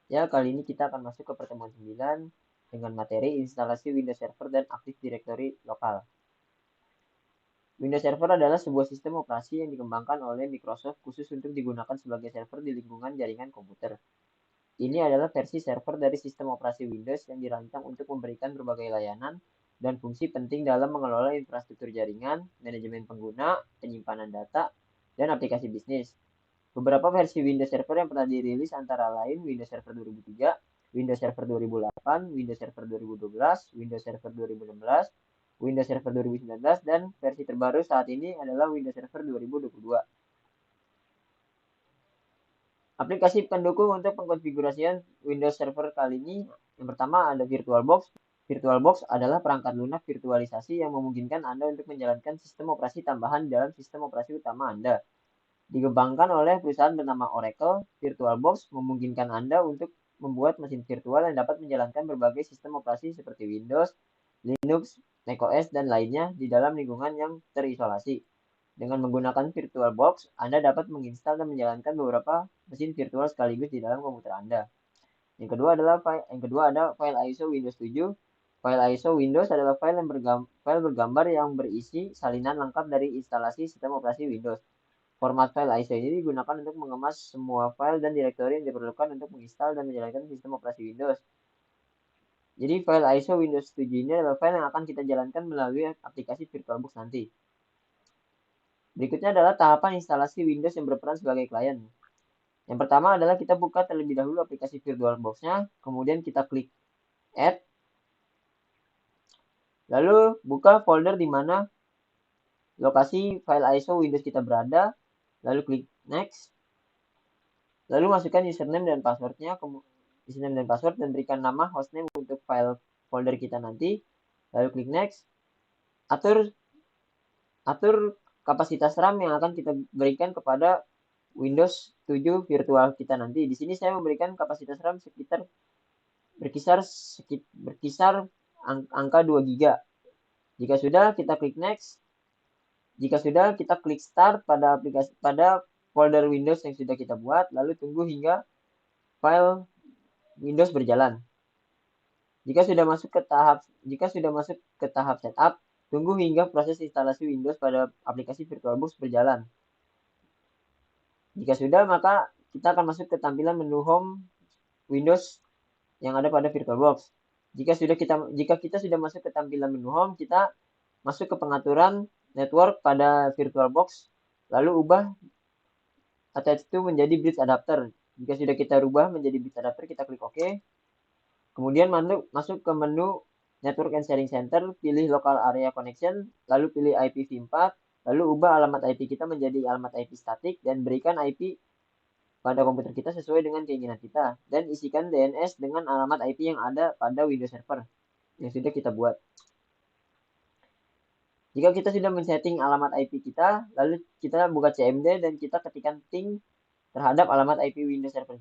Ya, kali ini kita akan masuk ke pertemuan 9 dengan materi instalasi Windows Server dan Active Directory lokal. Windows Server adalah sebuah sistem operasi yang dikembangkan oleh Microsoft khusus untuk digunakan sebagai server di lingkungan jaringan komputer. Ini adalah versi server dari sistem operasi Windows yang dirancang untuk memberikan berbagai layanan dan fungsi penting dalam mengelola infrastruktur jaringan, manajemen pengguna, penyimpanan data, dan aplikasi bisnis. Beberapa versi Windows Server yang pernah dirilis antara lain Windows Server 2003, Windows Server 2008, Windows Server 2012, Windows Server 2016, Windows Server 2019, dan versi terbaru saat ini adalah Windows Server 2022. Aplikasi pendukung untuk pengkonfigurasian Windows Server kali ini, yang pertama ada VirtualBox. VirtualBox adalah perangkat lunak virtualisasi yang memungkinkan Anda untuk menjalankan sistem operasi tambahan dalam sistem operasi utama Anda. Dikembangkan oleh perusahaan bernama Oracle, VirtualBox memungkinkan Anda untuk membuat mesin virtual yang dapat menjalankan berbagai sistem operasi seperti Windows, Linux, macOS, dan lainnya di dalam lingkungan yang terisolasi. Dengan menggunakan VirtualBox, Anda dapat menginstal dan menjalankan beberapa mesin virtual sekaligus di dalam komputer Anda. Yang kedua ada file ISO Windows 7. File ISO Windows adalah file bergambar yang berisi salinan lengkap dari instalasi sistem operasi Windows. Format file ISO ini digunakan untuk mengemas semua file dan direktori yang diperlukan untuk menginstal dan menjalankan sistem operasi Windows. Jadi file ISO Windows 7 ini adalah file yang akan kita jalankan melalui aplikasi VirtualBox nanti. Berikutnya adalah tahapan instalasi Windows yang berperan sebagai klien. Yang pertama adalah kita buka terlebih dahulu aplikasi VirtualBox-nya, kemudian kita klik Add, lalu buka folder di mana lokasi file ISO Windows kita berada, lalu klik Next, lalu masukkan username dan passwordnya, dan berikan nama hostname untuk file folder kita nanti, lalu klik Next, atur kapasitas RAM yang akan kita berikan kepada Windows 7 virtual kita nanti. Di sini saya memberikan kapasitas RAM berkisar angka 2 GB. Jika sudah, kita klik next. Jika sudah, kita klik start pada folder Windows yang sudah kita buat, lalu tunggu hingga file Windows berjalan. Jika sudah masuk ke tahap setup, tunggu hingga proses instalasi Windows pada aplikasi VirtualBox berjalan. Jika sudah, maka kita akan masuk ke tampilan menu Home Windows yang ada pada VirtualBox. Jika kita sudah masuk ke tampilan menu Home, kita masuk ke pengaturan network pada VirtualBox, lalu ubah attach to menjadi bridge adapter. Jika sudah kita rubah menjadi bridge adapter, kita klik OK. Kemudian masuk ke menu Network and Sharing Center, pilih Local Area Connection, lalu pilih IPv4, lalu ubah alamat IP kita menjadi alamat IP statik, dan berikan IP pada komputer kita sesuai dengan keinginan kita. Dan isikan DNS dengan alamat IP yang ada pada Windows Server yang sudah kita buat. Jika kita sudah men-setting alamat IP kita, lalu kita buka CMD dan kita ketikkan ping terhadap alamat IP Windows Server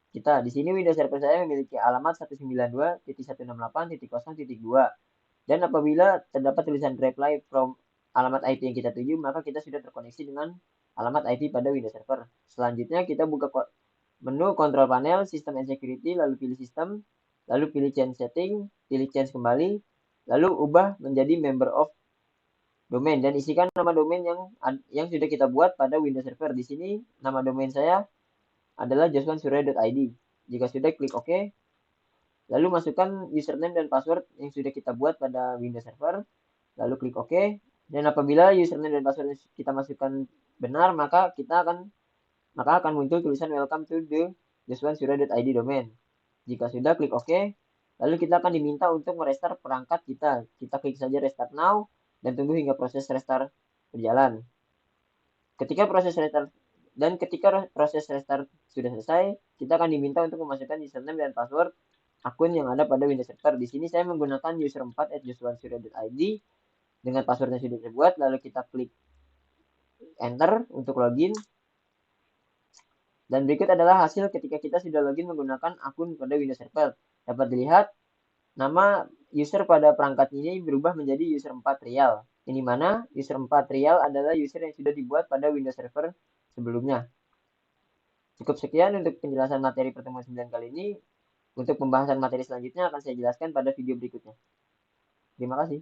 kita. Di sini Windows Server saya memiliki alamat 192.168.0.2. Dan apabila terdapat tulisan reply from alamat IP yang kita tuju, maka kita sudah terkoneksi dengan alamat IP pada Windows Server. Selanjutnya kita buka menu control panel, system and security, lalu pilih sistem, lalu pilih change setting, pilih change kembali, lalu ubah menjadi member of domain dan isikan nama domain yang sudah kita buat pada Windows Server. Di sini nama domain saya adalah joswansurya.id. Jika sudah, klik OK. Lalu masukkan username dan password yang sudah kita buat pada Windows Server. Lalu klik OK. Dan apabila username dan password yang kita masukkan benar, maka akan muncul tulisan welcome to the joswansurya.id domain. Jika sudah, klik OK. Lalu kita akan diminta untuk merestart perangkat kita. Kita klik saja restart now dan tunggu hingga proses restart berjalan. Ketika proses restart sudah selesai, kita akan diminta untuk memasukkan username dan password akun yang ada pada Windows Server. Di sini saya menggunakan user 4@joswansurya.id dengan password yang sudah dibuat, lalu kita klik enter untuk login. Dan berikut adalah hasil ketika kita sudah login menggunakan akun pada Windows Server. Dapat dilihat, nama user pada perangkat ini berubah menjadi user 4 real. Ini mana user 4 real adalah user yang sudah dibuat pada Windows Server sebelumnya. Cukup sekian untuk penjelasan materi pertemuan 9 kali ini. Untuk pembahasan materi selanjutnya akan saya jelaskan pada video berikutnya. Terima kasih.